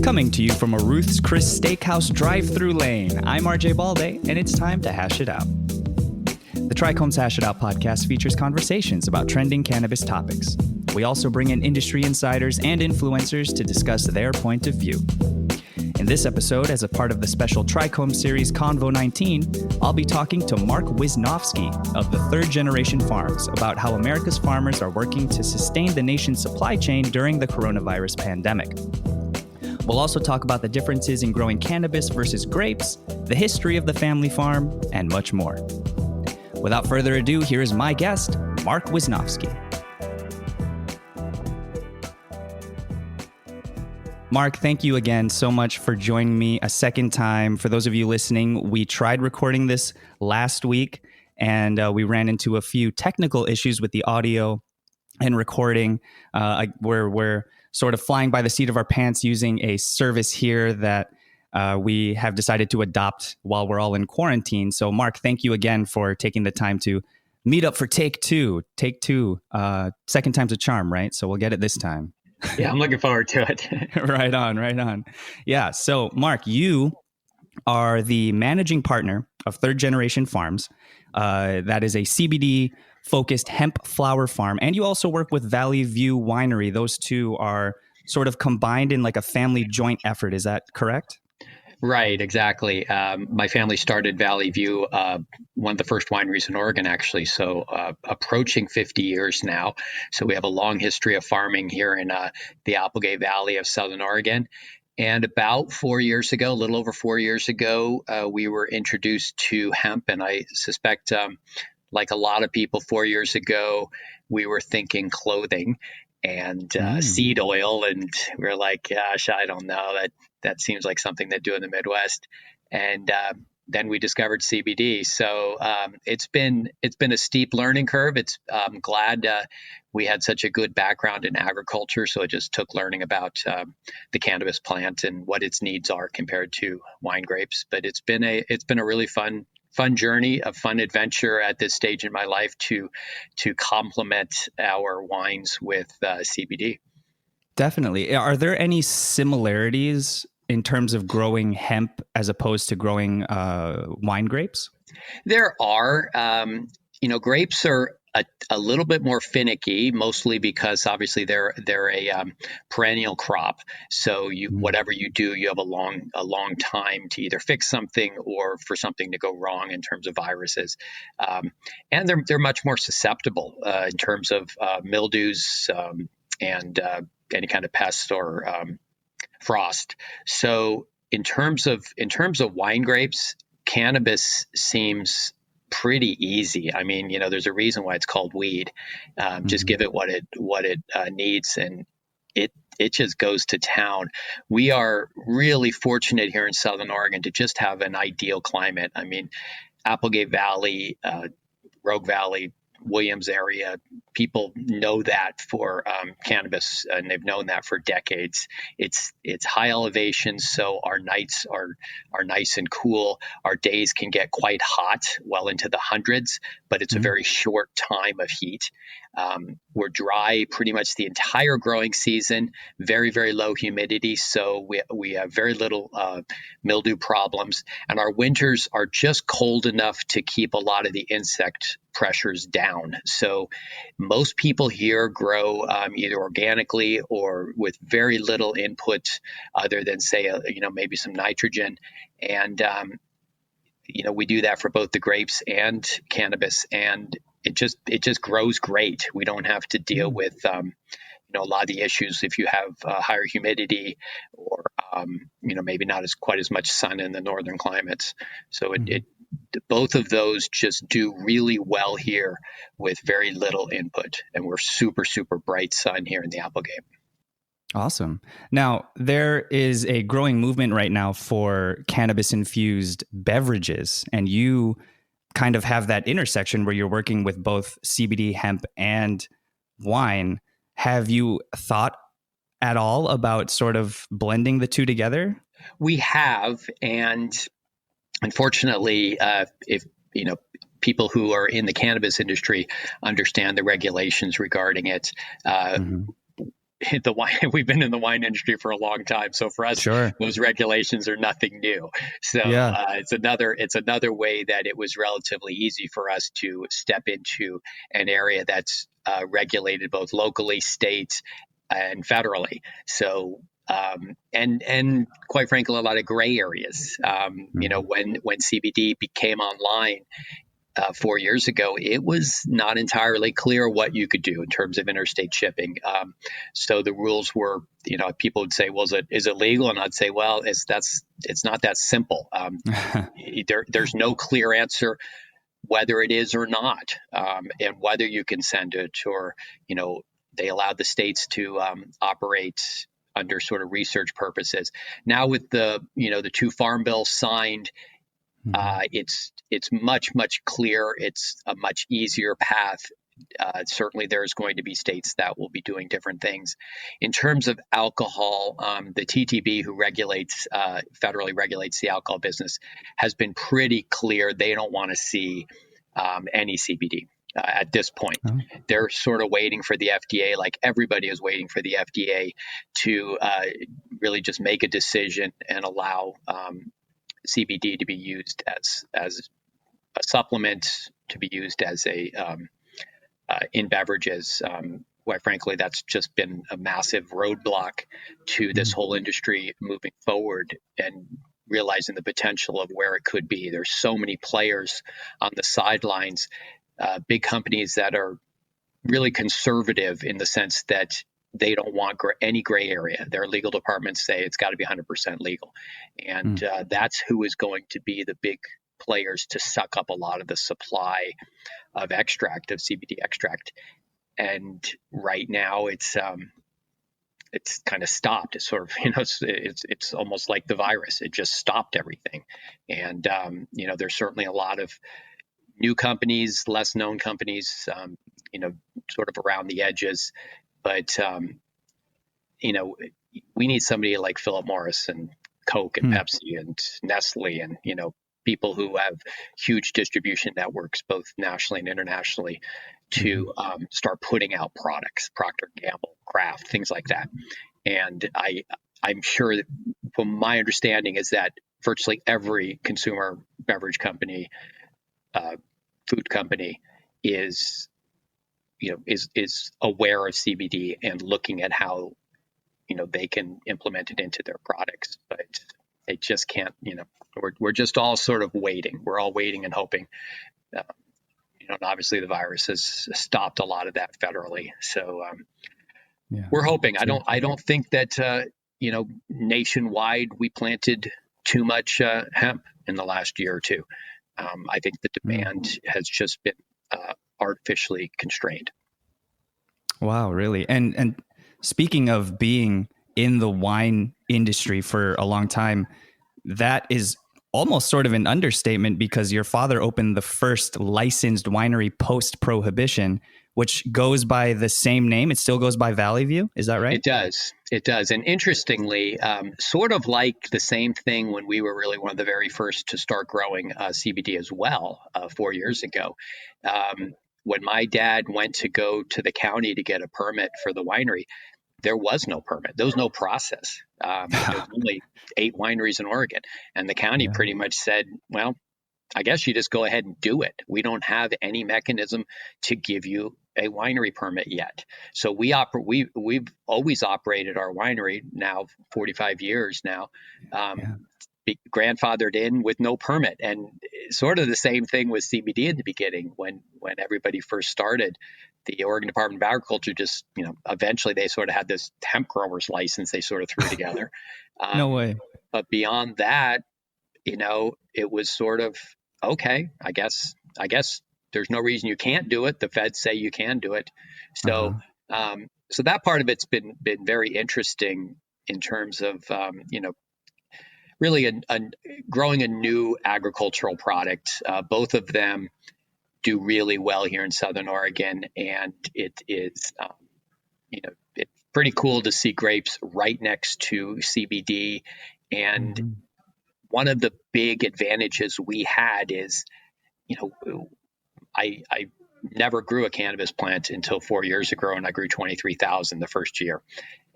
Coming to you from a Ruth's Chris Steakhouse drive-thru lane, I'm RJ Balde, and it's time to hash it out. The TRICHOMES Hash It Out podcast features conversations about trending cannabis topics. We also bring in industry insiders and influencers to discuss their point of view. In this episode, as a part of the special TRICHOMES series Convo 19, I'll be talking to Mark Wisnovsky of the Third Generation Farms about how America's farmers are working to sustain the nation's supply chain during the coronavirus pandemic. We'll also talk about the differences in growing cannabis versus grapes, the history of the family farm, and much more. Without further ado, here is my guest, Mark Wisnovsky. Mark, thank you again so much for joining me a second time. For those of you listening, we tried recording this last week, and we ran into a few technical issues with the audio and recording. We're sort of flying by the seat of our pants using a service here that we have decided to adopt while we're all in quarantine. So, Mark, thank you again for taking the time to meet up for take two. Take two. Second time's a charm, right? So we'll get it this time. Yeah, I'm looking forward to it. Right on. Yeah. So, Mark, you are the managing partner of Third Generation Farms. That is a CBD-focused hemp flower farm. And you also work with Valley View Winery. Those two are sort of combined in like a family joint effort. Is that correct? Right, exactly. My family started Valley View, one of the first wineries in Oregon, actually. So approaching 50 years now. So we have a long history of farming here in the Applegate Valley of Southern Oregon. And about 4 years ago, a little over 4 years ago, we were introduced to hemp. And I suspect, like a lot of people 4 years ago, we were thinking clothing and seed oil. And we were like, gosh, I don't know. That seems like something they do in the Midwest. And then we discovered CBD. So it's been a steep learning curve. I'm glad we had such a good background in agriculture. So it just took learning about the cannabis plant and what its needs are compared to wine grapes. But it's been a really fun journey, a fun adventure at this stage in my life to complement our wines with CBD. Definitely. Are there any similarities in terms of growing hemp as opposed to growing wine grapes? There are. Grapes are a little bit more finicky, mostly because obviously they're a perennial crop. So whatever you do, you have a long time to either fix something or for something to go wrong in terms of viruses. And they're much more susceptible in terms of mildews and any kind of pest or frost. So in terms of wine grapes, cannabis seems pretty easy. I mean, there's a reason why it's called weed. Just give it what it needs, and it just goes to town. We are really fortunate here in Southern Oregon to just have an ideal climate. I mean, Applegate Valley, Rogue Valley, Williams area, people know that for cannabis, and they've known that for decades. It's high elevation, so our nights are nice and cool. Our days can get quite hot, well into the hundreds, but it's a very short time of heat. We're dry pretty much the entire growing season, very, very low humidity. So we have very little mildew problems, and our winters are just cold enough to keep a lot of the insect pressures down. So most people here grow either organically or with very little input other than say, maybe some nitrogen. And, we do that for both the grapes and cannabis, and it just grows great. We don't have to deal with, a lot of the issues if you have higher humidity or, maybe not quite as much sun in the northern climates. So both of those just do really well here with very little input. And we're super, super bright sun here in the Applegate. Awesome. Now, there is a growing movement right now for cannabis-infused beverages, and you kind of have that intersection where you're working with both CBD, hemp, and wine. Have you thought at all about sort of blending the two together? We have, and unfortunately, if people who are in the cannabis industry understand the regulations regarding it. the wine, we've been in the wine industry for a long time. So for us, Sure. those regulations are nothing new. So Yeah. it's another way that it was relatively easy for us to step into an area that's regulated both locally, state, and federally. So and quite frankly, a lot of gray areas. Mhm. When CBD became online 4 years ago, it was not entirely clear what you could do in terms of interstate shipping. So the rules were, people would say, "Well, is it legal?" And I'd say, "Well, it's not that simple. There's no clear answer whether it is or not, and whether you can send it, or they allowed the states to operate under sort of research purposes. Now with the two farm bills signed, Mhm. it's much clearer. It's a much easier path. Certainly, there's going to be states that will be doing different things. In terms of alcohol, the TTB, who federally regulates the alcohol business, has been pretty clear. They don't want to see any CBD at this point. Oh. They're sort of waiting for the FDA, like everybody is waiting for the FDA to really just make a decision and allow CBD to be used as a supplement, to be used as in beverages. Quite frankly, that's just been a massive roadblock to this Mm. whole industry moving forward and realizing the potential of where it could be. There's so many players on the sidelines, big companies that are really conservative in the sense that they don't want any gray area. Their legal departments say it's got to be 100% legal. And Mm. that's who is going to be the big players to suck up a lot of the supply of CBD extract. And right now it's kind of stopped. It's sort of, it's almost like the virus. It just stopped everything. And, there's certainly a lot of new companies, less known companies, sort of around the edges. But, we need somebody like Philip Morris and Coke and Hmm. Pepsi and Nestle and, people who have huge distribution networks, both nationally and internationally, Mhm. to start putting out products, Procter & Gamble, Kraft, things like that. And I'm sure that, from my understanding, is that virtually every consumer beverage company, food company, is is aware of CBD and looking at how they can implement it into their products, but they just can't. We're just all sort of waiting. We're all waiting and hoping. Uh, and obviously the virus has stopped a lot of that federally, so Yeah. we're hoping. I Sure. don't think that nationwide we planted too much hemp in the last year or two. I think the Mm. demand has just been artificially constrained. Wow, really? And speaking of being in the wine industry for a long time, that is almost sort of an understatement, because your father opened the first licensed winery post prohibition, which goes by the same name. It still goes by Valley View. Is that right? It does. It does. And interestingly, sort of like the same thing when we were really one of the very first to start growing CBD as well 4 years ago. When my dad went to go to the county to get a permit for the winery, there was no permit. There was no process. There's only 8 wineries in Oregon. And the county Yeah. pretty much said, well, I guess you just go ahead and do it. We don't have any mechanism to give you a winery permit yet. So we've always operated our winery now 45 years now, Yeah. grandfathered in with no permit. And sort of the same thing with CBD in the beginning when everybody first started. The Oregon Department of Agriculture just, eventually they sort of had this hemp grower's license they sort of threw together. No way. But beyond that, it was sort of, okay, I guess there's no reason you can't do it. The feds say you can do it. So, Uh-huh. so that part of it's been very interesting in terms of, really growing a new agricultural product. Both of them do really well here in Southern Oregon, and it is, it's pretty cool to see grapes right next to CBD. And Mhm. one of the big advantages we had is, you know, I never grew a cannabis plant until 4 years ago, and I grew 23,000 the first year.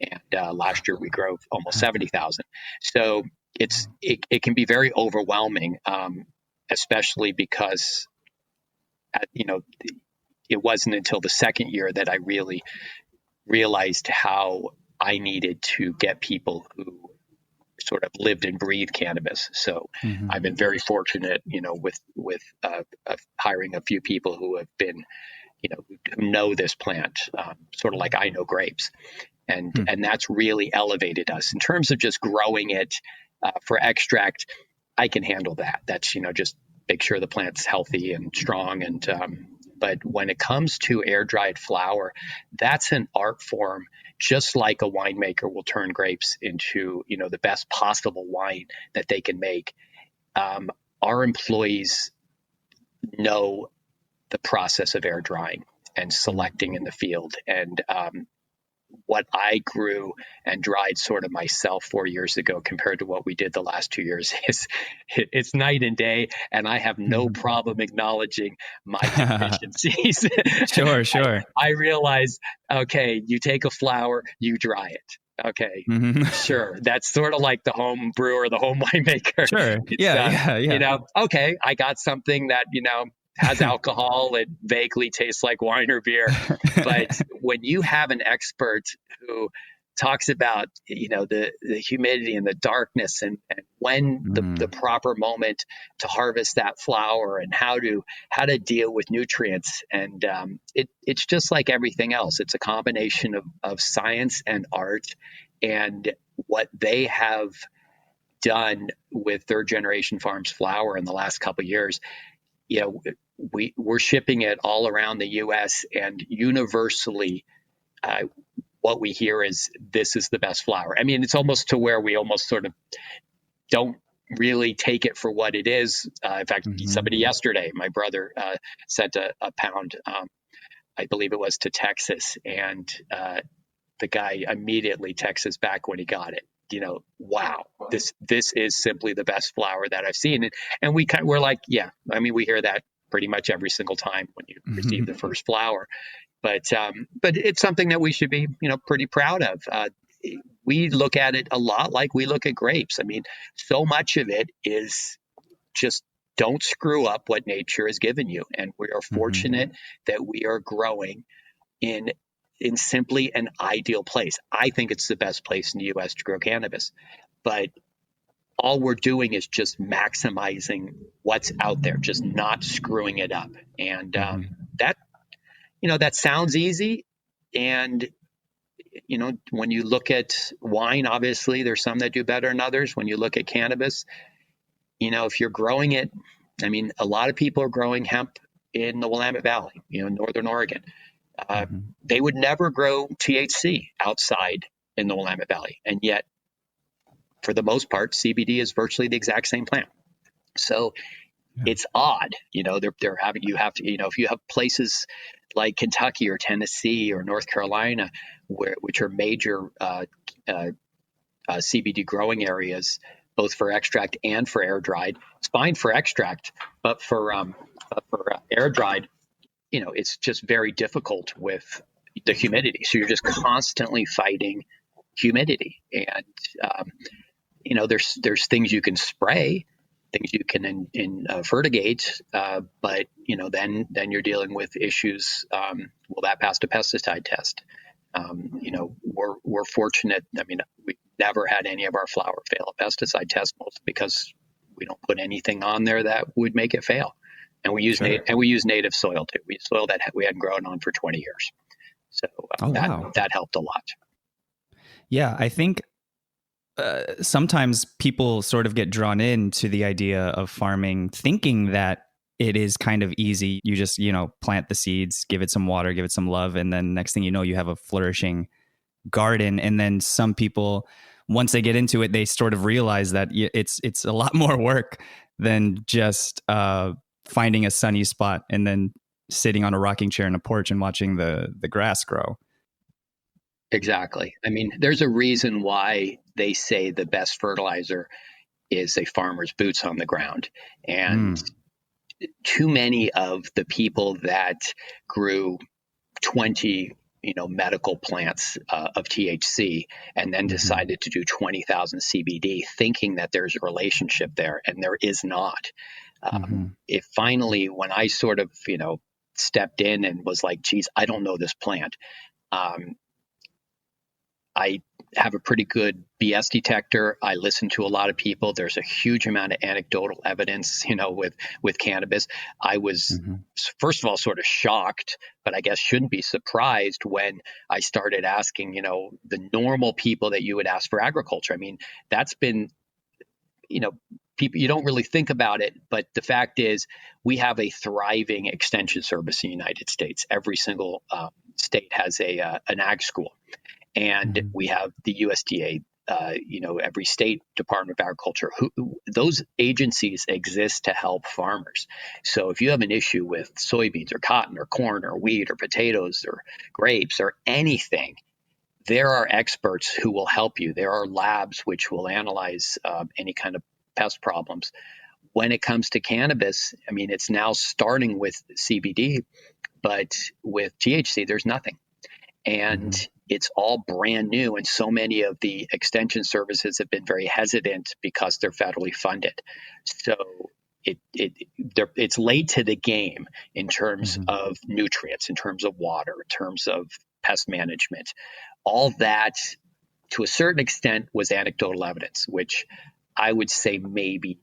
And last year we grew almost 70,000. So it can be very overwhelming, especially because, it wasn't until the second year that I really realized how I needed to get people who sort of lived and breathed cannabis. So I've been very fortunate, with hiring a few people who have been, who know this plant, sort of like I know grapes. And that's really elevated us in terms of just growing it for extract. I can handle that. That's, just make sure the plant's healthy and strong. But when it comes to air dried flower, that's an art form, just like a winemaker will turn grapes into, the best possible wine that they can make. Our employees know the process of air drying and selecting in the field. And what I grew and dried sort of myself 4 years ago compared to what we did the last 2 years it's night and day. And I have no problem acknowledging my deficiencies. Sure. I realize, okay, you take a flower, you dry it. Okay, sure. That's sort of like the home brewer, the home winemaker. Sure. Yeah. Okay, I got something that, has alcohol, it vaguely tastes like wine or beer. But when you have an expert who talks about, the humidity and the darkness and when the proper moment to harvest that flower and how to deal with nutrients. And it's just like everything else. It's a combination of science and art. And what they have done with third generation farms flower in the last couple of years, we're shipping it all around the U.S. and universally, what we hear is this is the best flower. I mean, it's almost to where we almost sort of don't really take it for what it is. In fact, somebody yesterday, my brother sent a pound, I believe it was to Texas, and the guy immediately texts us back when he got it. Wow, this is simply the best flower that I've seen. And we're like, yeah, I mean, we hear that pretty much every single time when you receive the first flower. But it's something that we should be, pretty proud of. We look at it a lot like we look at grapes. I mean, so much of it is just don't screw up what nature has given you. And we are fortunate that we are growing in simply an ideal place. I think it's the best place in the U.S. to grow cannabis. But all we're doing is just maximizing what's out there, just not screwing it up. And that sounds easy. And, when you look at wine, obviously there's some that do better than others. When you look at cannabis, if you're growing it, I mean, a lot of people are growing hemp in the Willamette Valley, Northern Oregon. They would never grow THC outside in the Willamette Valley. And yet, for the most part, CBD is virtually the exact same plant. So it's odd, they're having, if you have places like Kentucky or Tennessee or North Carolina, which are major CBD growing areas, both for extract and for air dried. It's fine for extract, but for air dried, it's just very difficult with the humidity. So you're just constantly fighting humidity. And, there's things you can spray, things you can fertigate, but, then you're dealing with issues. Will that pass a pesticide test? We're fortunate. I mean, we never had any of our flower fail a pesticide test, mostly because we don't put anything on there that would make it fail. And we use native soil too. We use soil that we hadn't grown on for 20 years. So that helped a lot. Yeah, I think sometimes people sort of get drawn into the idea of farming thinking that it is kind of easy. You just, plant the seeds, give it some water, give it some love. And then next thing you know, you have a flourishing garden. And then some people, once they get into it, they sort of realize that it's a lot more work than just finding a sunny spot and then sitting on a rocking chair in a porch and watching the grass grow. Exactly. I mean, there's a reason why they say the best fertilizer is a farmer's boots on the ground. And too many of the people that grew 20 medical plants of THC and then decided to do 20,000 CBD, thinking that there's a relationship there, and there is not. It finally, when I sort of stepped in and was like, geez, I don't know this plant. I have a pretty good BS detector. I listen to a lot of people. There's a huge amount of anecdotal evidence, with cannabis. I was, first of all, sort of shocked, but I guess shouldn't be surprised when I started asking, the normal people that you would ask for agriculture. I mean, that's been, people, you don't really think about it, but the fact is we have a thriving extension service in the United States. Every single state has an ag school. And we have the USDA, every state Department of Agriculture. Those agencies exist to help farmers. So if you have an issue with soybeans or cotton or corn or wheat or potatoes or grapes or anything, there are experts who will help you. There are labs which will analyze any kind of pest problems. When it comes to cannabis, I mean, it's now starting with CBD, but with THC, there's nothing. And it's all brand new. And so many of the extension services have been very hesitant because they're federally funded. So it's late to the game in terms of nutrients, in terms of water, in terms of pest management. All that, to a certain extent, was anecdotal evidence, which I would say maybe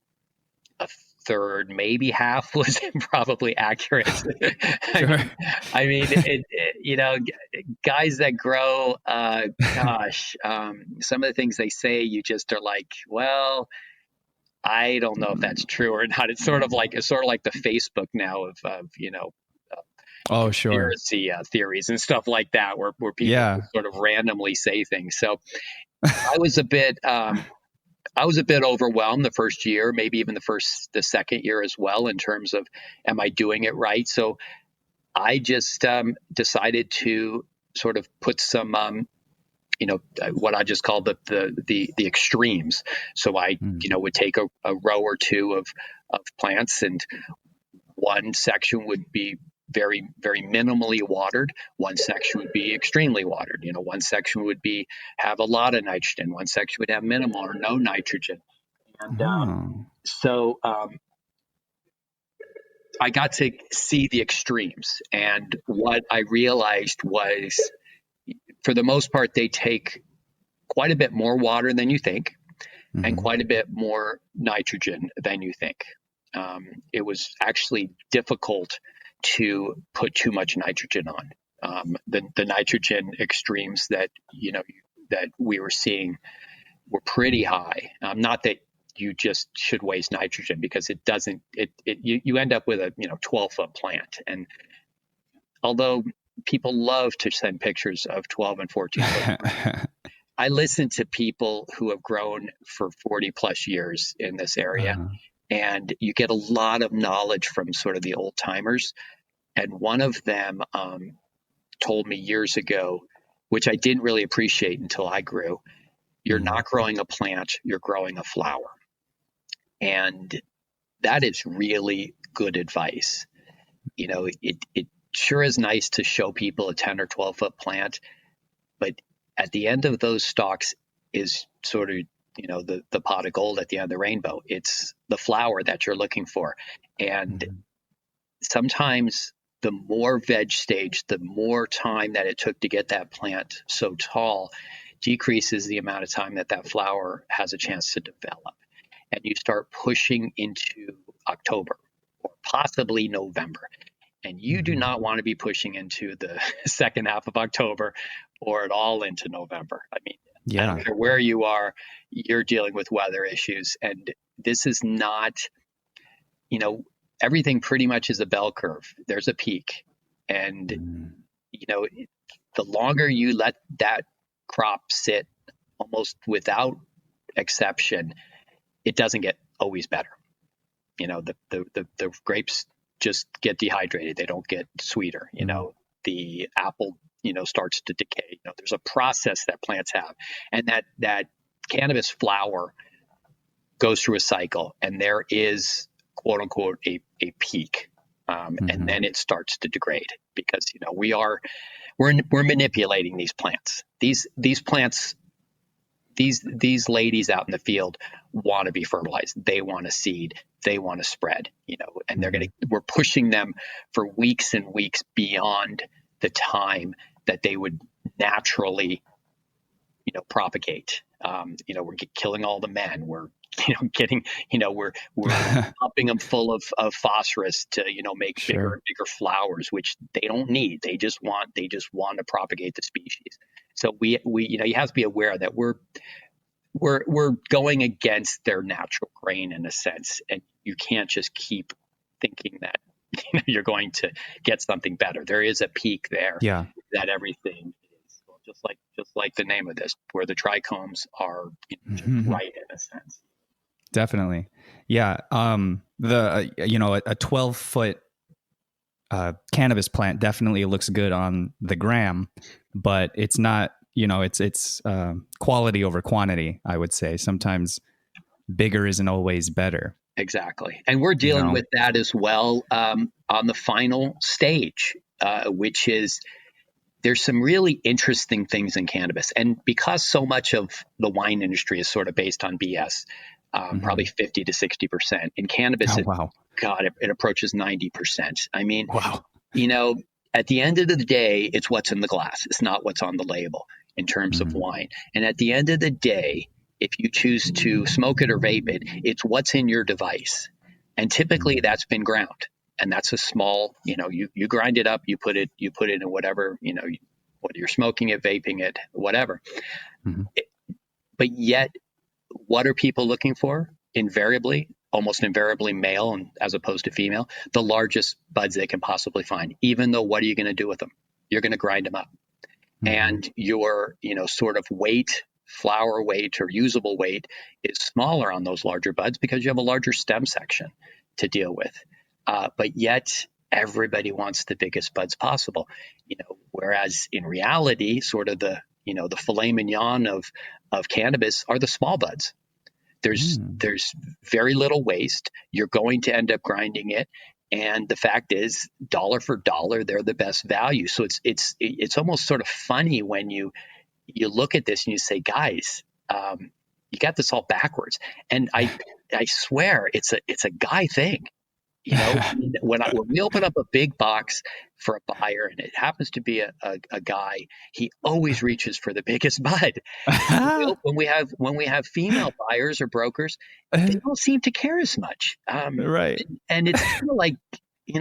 a third, maybe half was probably accurate. Sure. I mean, guys that grow, some of the things they say, you just are like, well, I don't know if that's true or not. It's sort of like the Facebook now of Oh, sure. conspiracy theories and stuff like that, where people sort of randomly say things. So I was a bit overwhelmed the first year, maybe even the second year as well, in terms of, am I doing it right? So I just decided to sort of put some, what I just call the extremes. So I, would take a row or two of plants, and one section would be very, very minimally watered. One section would be extremely watered. One section would have a lot of nitrogen. One section would have minimal or no nitrogen. And so I got to see the extremes. And what I realized was, for the most part, they take quite a bit more water than you think, and quite a bit more nitrogen than you think. It was actually difficult to put too much nitrogen on. The nitrogen extremes that that we were seeing were pretty high. Not that you just should waste nitrogen, because it doesn't. You end up with a 12-foot plant, and although people love to send pictures of 12 and 14 foot, I listen to people who have grown for 40 plus years in this area. And you get a lot of knowledge from sort of the old timers. And one of them told me years ago, which I didn't really appreciate until I grew, you're not growing a plant, you're growing a flower. And that is really good advice. It sure is nice to show people a 10 or 12-foot plant, but at the end of those stalks is sort of the pot of gold at the end of the rainbow. It's the flower that you're looking for. And sometimes the more veg stage, the more time that it took to get that plant so tall, decreases the amount of time that flower has a chance to develop. And you start pushing into October or possibly November. And you do not want to be pushing into the second half of October or at all into November. I mean, I don't care where you are, you're dealing with weather issues. And this is not, everything pretty much is a bell curve. There's a peak. And, the longer you let that crop sit, almost without exception, it doesn't get always better. The grapes just get dehydrated. They don't get sweeter. The apple starts to decay. There's a process that plants have, and that cannabis flower goes through a cycle, and there is quote unquote a peak, and then it starts to degrade because we're manipulating these plants. These plants, these ladies out in the field want to be fertilized. They want to seed. They want to spread. And we're pushing them for weeks and weeks beyond the time that they would naturally, propagate. We're killing all the men. We're we're pumping them full of phosphorus to make bigger and bigger flowers, which they don't need. They just want to propagate the species. So we you have to be aware that we're going against their natural grain in a sense, and you can't just keep thinking that you're going to get something better. There is a peak there. Yeah. That everything is just like the name of this, where the trichomes are right in a sense. Definitely. Yeah. A 12-foot cannabis plant definitely looks good on the gram, but it's not, it's quality over quantity, I would say. Sometimes bigger isn't always better. Exactly. And we're dealing with that as well on the final stage, which is there's some really interesting things in cannabis. And because so much of the wine industry is sort of based on BS, probably 50 to 60%. In cannabis, it approaches 90%. I mean, at the end of the day, it's what's in the glass. It's not what's on the label in terms of wine. And at the end of the day, if you choose to smoke it or vape it, it's what's in your device. And typically that's been ground. And that's a small, you grind it up, you put it in whatever, whether you're smoking it, vaping it, whatever. But yet, what are people looking for? Almost invariably male, and as opposed to female, the largest buds they can possibly find. Even though, what are you going to do with them? You're going to grind them up. And your, sort of weight, flower weight or usable weight is smaller on those larger buds because you have a larger stem section to deal with. But yet everybody wants the biggest buds possible, whereas in reality, sort of the filet mignon of cannabis are the small buds. There's very little waste. You're going to end up grinding it. And the fact is, dollar for dollar, they're the best value. So it's almost sort of funny when you look at this and you say, guys, you got this all backwards. And I swear it's a guy thing. When we open up a big box for a buyer and it happens to be a guy, he always reaches for the biggest bud. When we have female buyers or brokers, they don't seem to care as much. Right. And it's kind of like,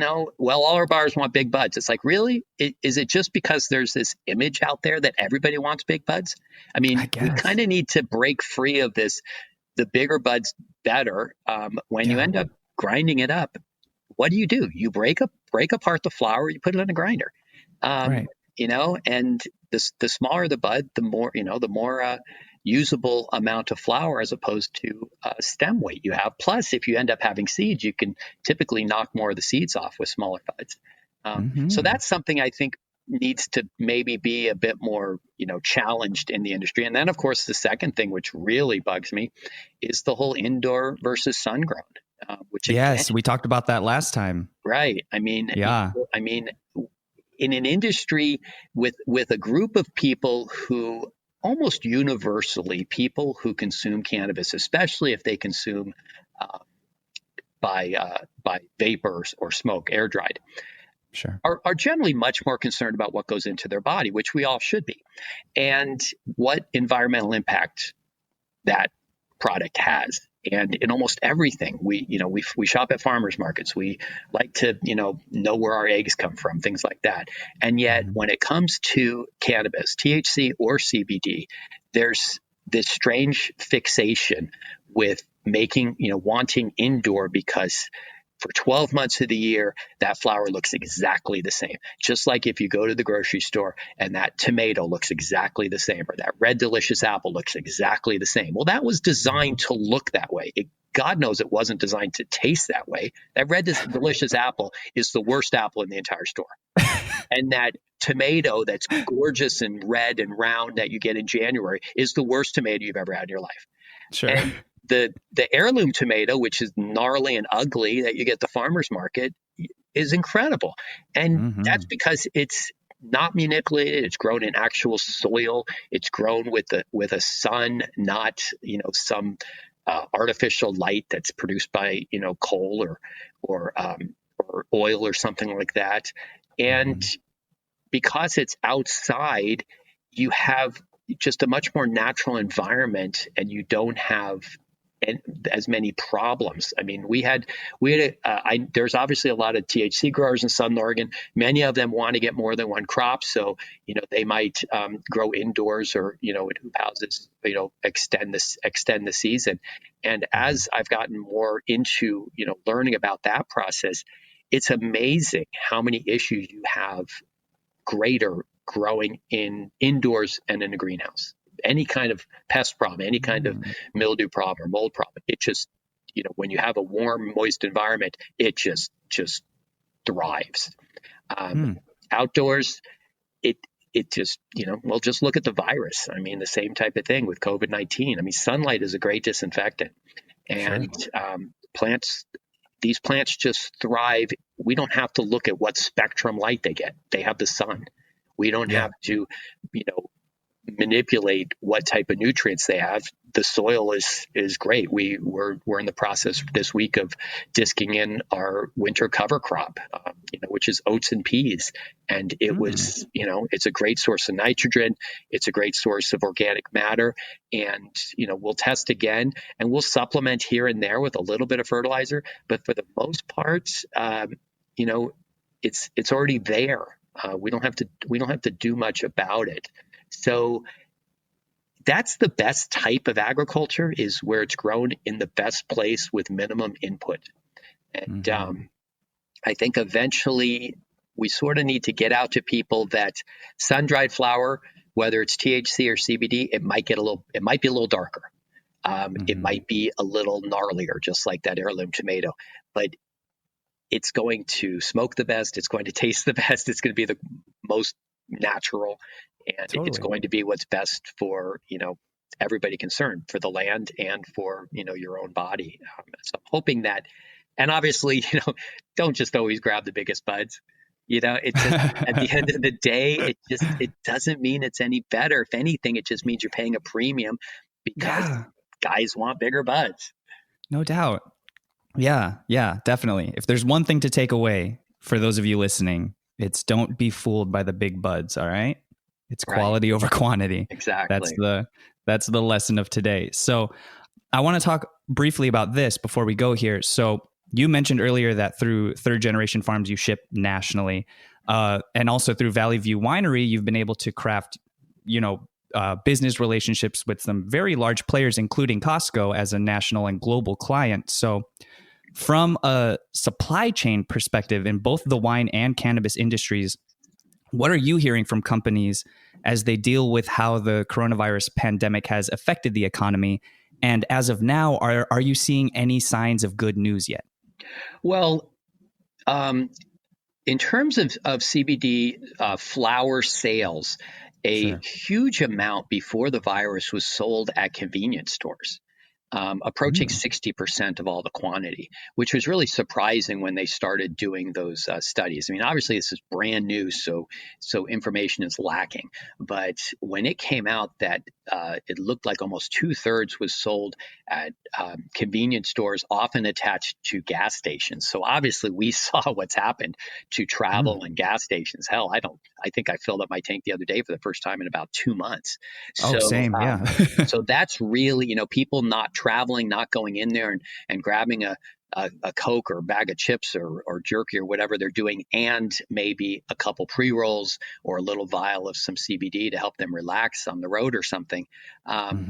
all our buyers want big buds. It's like, really? Is it just because there's this image out there that everybody wants big buds? I mean, we kind of need to break free of this, the bigger buds better. When you end up grinding it up, what do? You break apart the flower, you put it in a grinder. And the smaller the bud, the more, the more usable amount of flower as opposed to stem weight you have. Plus, if you end up having seeds, you can typically knock more of the seeds off with smaller buds. So that's something I think needs to maybe be a bit more, challenged in the industry. And then, of course, the second thing, which really bugs me, is the whole indoor versus sun grown. Which we talked about that last time. Right. I mean, in an industry with a group of people who almost universally, people who consume cannabis, especially if they consume by vapors or smoke, air dried, are generally much more concerned about what goes into their body, which we all should be, and what environmental impact that product has. And in almost everything, we shop at farmers markets. We like to, know where our eggs come from, things like that. And yet when it comes to cannabis, THC or CBD, there's this strange fixation with wanting indoor because for 12 months of the year, that flower looks exactly the same. Just like if you go to the grocery store and that tomato looks exactly the same, or that red delicious apple looks exactly the same. Well, that was designed to look that way. God knows it wasn't designed to taste that way. That red delicious apple is the worst apple in the entire store. And that tomato that's gorgeous and red and round that you get in January is the worst tomato you've ever had in your life. Sure. And the heirloom tomato, which is gnarly and ugly that you get at the farmer's market, is incredible. And that's Mm-hmm. because it's not manipulated. It's grown in actual soil. It's grown with a sun, not some artificial light that's produced by coal or oil or something like that. And Mm-hmm. because it's outside, you have just a much more natural environment, and you don't have as many problems. I mean, there's obviously a lot of THC growers in Southern Oregon. Many of them want to get more than one crop, so they might grow indoors or in hoop houses, extend the season. And as I've gotten more into learning about that process, it's amazing how many issues you have greater growing indoors and in a greenhouse. Any kind of pest problem, any kind of Mm-hmm. mildew problem or mold problem, it just, when you have a warm, moist environment, it just thrives. Um, Hmm. Outdoors, it just, well, just look at the virus. I mean, the same type of thing with COVID-19. I mean, sunlight is a great disinfectant, Sure. and these plants just thrive. We don't have to look at what spectrum light they get. They have the sun. We don't Yeah. have to, manipulate what type of nutrients they have. The soil is great. We're in the process this week of disking in our winter cover crop, which is oats and peas, and it Hmm. was it's a great source of nitrogen. It's a great source of organic matter, and we'll test again, and we'll supplement here and there with a little bit of fertilizer, but for the most part, it's already there. We don't have to do much about it. So that's the best type of agriculture, is where it's grown in the best place with minimum input. And Mm-hmm. I think eventually we sort of need to get out to people that sun-dried flower, whether it's THC or CBD, it might be a little darker. It Mm-hmm. might be a little gnarlier, just like that heirloom tomato, but it's going to smoke the best. It's going to taste the best. It's going to be the most natural, and it's Totally. going to be what's best for everybody concerned, for the land and for your own body. So I'm hoping that, and obviously don't just always grab the biggest buds. It just, at the end of the day, it doesn't mean it's any better. If anything, it just means you're paying a premium because Yeah. guys want bigger buds. No doubt. Yeah, yeah, definitely. If there's one thing to take away for those of you listening, it's don't be fooled by the big buds, all right? It's Right. quality over quantity. That's Exactly. the lesson of today. So, I want to talk briefly about this before we go here. So, you mentioned earlier that through third generation farms you ship nationally, and also through Valley View Winery, you've been able to craft, business relationships with some very large players, including Costco as a national and global client. So, from a supply chain perspective in both the wine and cannabis industries, what are you hearing from companies as they deal with how the coronavirus pandemic has affected the economy? And as of now, are you seeing any signs of good news yet? Well, um, in terms of CBD flower sales, a Sure. huge amount before the virus was sold at convenience stores, approaching Mm. 60% of all the quantity, which was really surprising when they started doing those studies. I mean, obviously this is brand new, so information is lacking. But when it came out that it looked like almost 2/3 was sold at convenience stores, often attached to gas stations. So obviously we saw what's happened to Mm. travel and gas stations. Hell, I think I filled up my tank the other day for the first time in about 2 months. Oh, So same. Yeah. so that's really, people not traveling, not going in there and grabbing a Coke or a bag of chips or jerky or whatever they're doing, and maybe a couple pre-rolls or a little vial of some CBD to help them relax on the road or something. Um,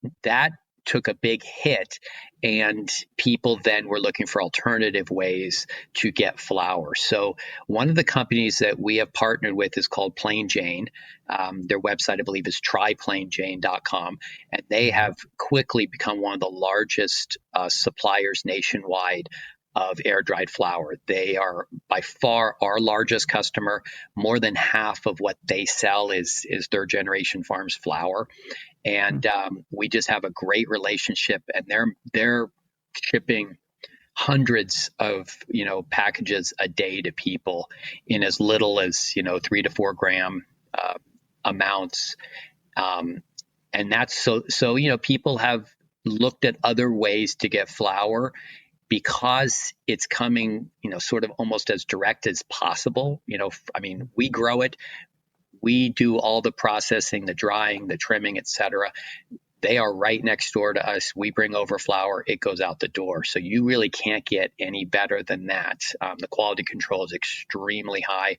Hmm. that took a big hit, and people then were looking for alternative ways to get flour. So one of the companies that we have partnered with is called Plain Jane. Their website, I believe, is tryplainjane.com, and they Hmm. have quickly become one of the largest suppliers nationwide of air dried flower. They are by far our largest customer. More than half of what they sell is third generation farms flower. And we just have a great relationship, and they're shipping hundreds of packages a day to people in as little as 3 to 4 gram amounts, and that's so people have looked at other ways to get flower because it's coming sort of almost as direct as possible. I mean, we grow it, we do all the processing, the drying, the trimming, etc. They are right next door to us. We bring over flower, it goes out the door. So you really can't get any better than that. The quality control is extremely high.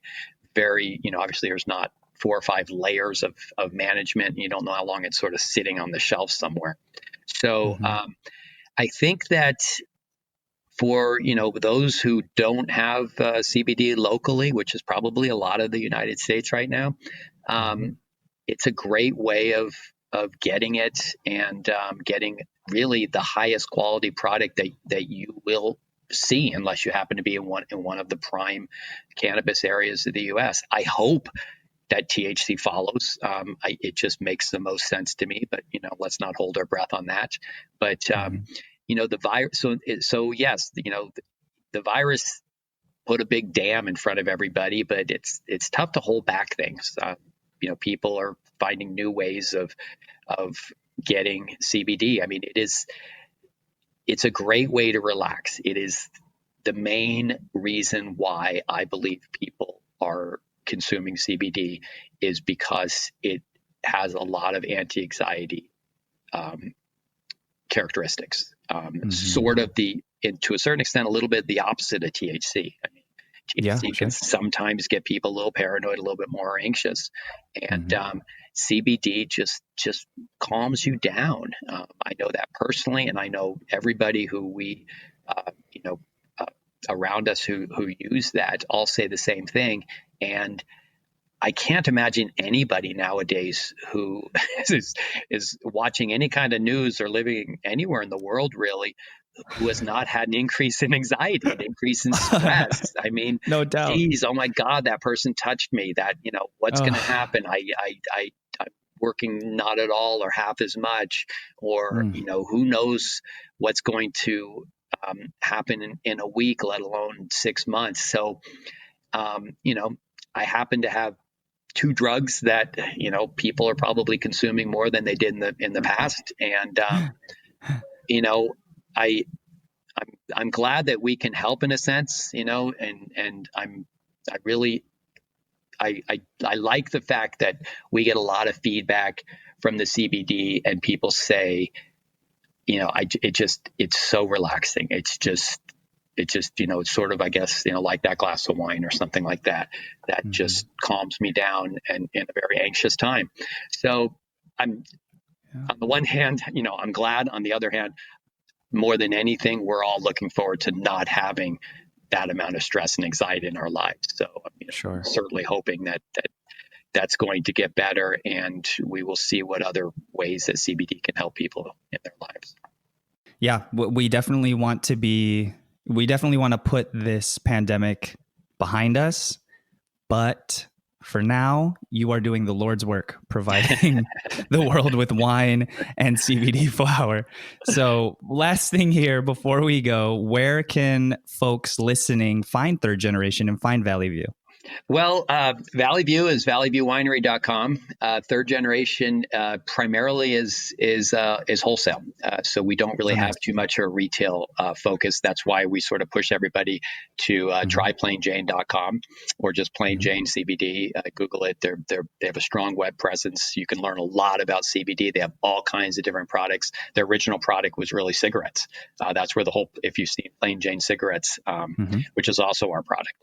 Very, obviously there's not 4 or 5 layers of management. You don't know how long it's sort of sitting on the shelf somewhere. So I think that for those who don't have CBD locally, which is probably a lot of the United States right now, it's a great way of getting it and getting really the highest quality product that you will see, unless you happen to be in one of the prime cannabis areas of the U.S. I hope that THC follows. It just makes the most sense to me, but let's not hold our breath on that. But the virus. So yes, the virus put a big dam in front of everybody, but it's tough to hold back things. People are finding new ways of getting CBD. I mean, it's a great way to relax. It is the main reason why I believe people are consuming CBD, is because it has a lot of anti-anxiety characteristics. Sort of to a certain extent, a little bit the opposite of THC. I mean, THC can sometimes get people a little paranoid, a little bit more anxious, and CBD just calms you down. I know that personally, and I know everybody who we, around us who use that all say the same thing. And I can't imagine anybody nowadays who is watching any kind of news or living anywhere in the world really, who has not had an increase in anxiety, an increase in stress. I mean, no doubt. Geez, oh my God, that person touched me. That what's going to happen? I'm working not at all or half as much, or who knows what's going to happen in a week, let alone 6 months. So, I happen to have 2 drugs that people are probably consuming more than they did in the past, and I'm glad that we can help in a sense, and I like the fact that we get a lot of feedback from the CBD, and people say, it's so relaxing. It's just it's sort of, I guess, like that glass of wine or something like that, that just calms me down and in a very anxious time. So on the one hand, I'm glad. On the other hand, more than anything, we're all looking forward to not having that amount of stress and anxiety in our lives. So I'm certainly hoping that's going to get better, and we will see what other ways that CBD can help people in their lives. Yeah, we definitely want to put this pandemic behind us, but for now, you are doing the Lord's work, providing the world with wine and CBD flower. So last thing here before we go, where can folks listening find Third Generation and find Valley View? Well, Valley View is valleyviewwinery.com. Third Generation primarily is wholesale. So we don't really have too much of a retail focus. That's why we sort of push everybody to tryplainjane.com or just Plain Jane CBD. Google it. They have a strong web presence. You can learn a lot about CBD. They have all kinds of different products. Their original product was really cigarettes. That's where if you see Plain Jane cigarettes, which is also our product.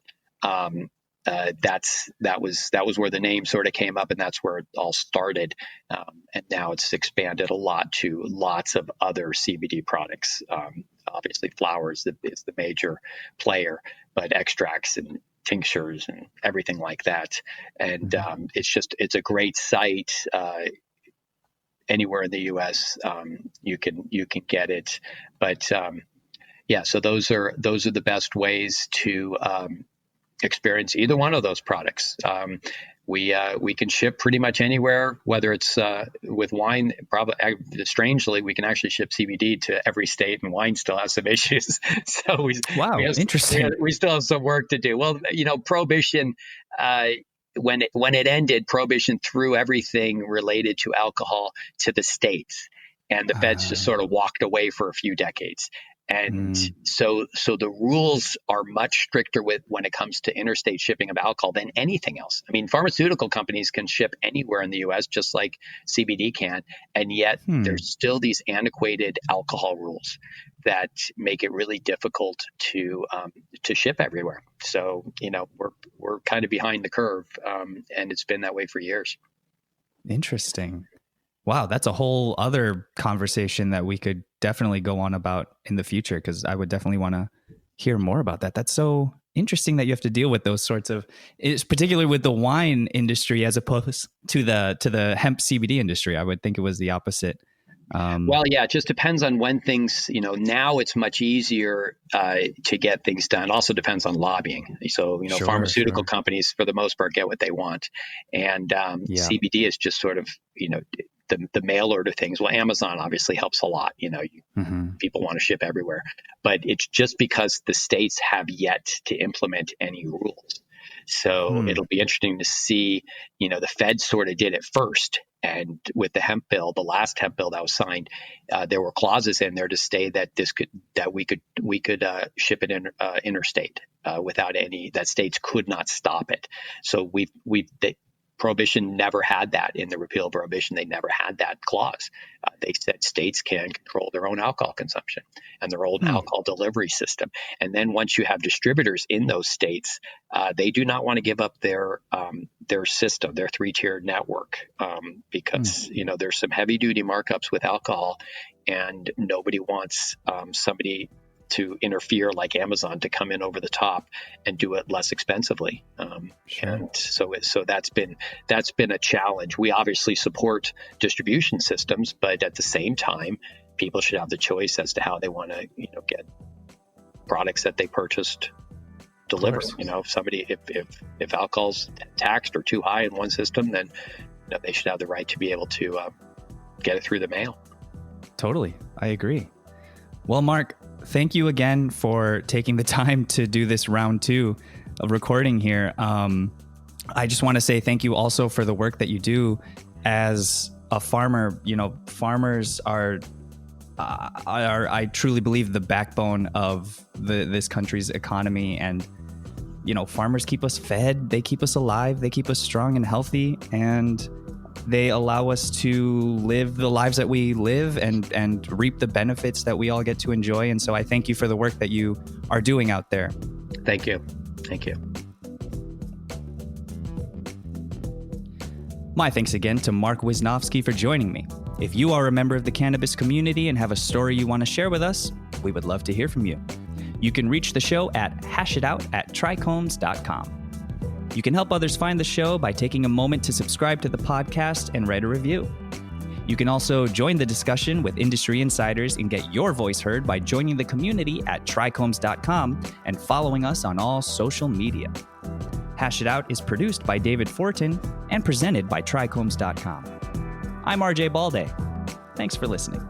That was where the name sort of came up, and that's where it all started. And now it's expanded a lot to lots of other CBD products. Obviously, flowers is the major player, but extracts and tinctures and everything like that. And it's a great site. Anywhere in the U.S., you can get it, but So those are the best ways to experience either one of those products. We can ship pretty much anywhere, whether it's with wine. Probably, strangely, we can actually ship CBD to every state, and wine still has some issues. So Interesting. We still have some work to do. Well, Prohibition, when it ended, Prohibition threw everything related to alcohol to the states, and the feds just sort of walked away for a few decades. And so the rules are much stricter when it comes to interstate shipping of alcohol than anything else. I mean, pharmaceutical companies can ship anywhere in the U.S. just like CBD can, and yet there's still these antiquated alcohol rules that make it really difficult to ship everywhere. So we're kind of behind the curve, and it's been that way for years. Interesting. Wow, that's a whole other conversation that we could definitely go on about in the future, because I would definitely want to hear more about that. That's so interesting that you have to deal with those sorts of, it's particularly with the wine industry as opposed to the hemp CBD industry. I would think it was the opposite. Well, yeah, it just depends on when things, now it's much easier to get things done. It also depends on lobbying. So, pharmaceutical companies, for the most part, get what they want. And CBD is just sort of, the mail order things. Well, Amazon obviously helps a lot. People want to ship everywhere. But it's just because the states have yet to implement any rules. So it'll be interesting to see, the Fed sort of did it first. And with the hemp bill, the last hemp bill that was signed, there were clauses in there to say that we could ship it interstate without that states could not stop it. So Prohibition never had that in the repeal of Prohibition. They never had that clause. They said states can control their own alcohol consumption and their own alcohol delivery system. And then once you have distributors in those states, they do not want to give up their system, their 3-tiered network, because there's some heavy duty markups with alcohol, and nobody wants somebody to interfere like Amazon to come in over the top and do it less expensively. And so that's been a challenge. We obviously support distribution systems, but at the same time, people should have the choice as to how they want to, get products that they purchased delivered. If alcohol's taxed or too high in one system, then they should have the right to be able to get it through the mail. Totally. I agree. Well, Mark, thank you again for taking the time to do this round 2 of recording here. I just want to say thank you also for the work that you do as a farmer. Farmers are I truly believe, the backbone of this country's economy. And, farmers keep us fed, they keep us alive, they keep us strong and healthy, and they allow us to live the lives that we live and reap the benefits that we all get to enjoy. And so I thank you for the work that you are doing out there. Thank you. Thank you. My thanks again to Mark Wisnovsky for joining me. If you are a member of the cannabis community and have a story you want to share with us, we would love to hear from you. You can reach the show at hashitout@trichomes.com. You can help others find the show by taking a moment to subscribe to the podcast and write a review. You can also join the discussion with industry insiders and get your voice heard by joining the community at trichomes.com and following us on all social media. Hash It Out is produced by David Fortin and presented by trichomes.com. I'm RJ Balde. Thanks for listening.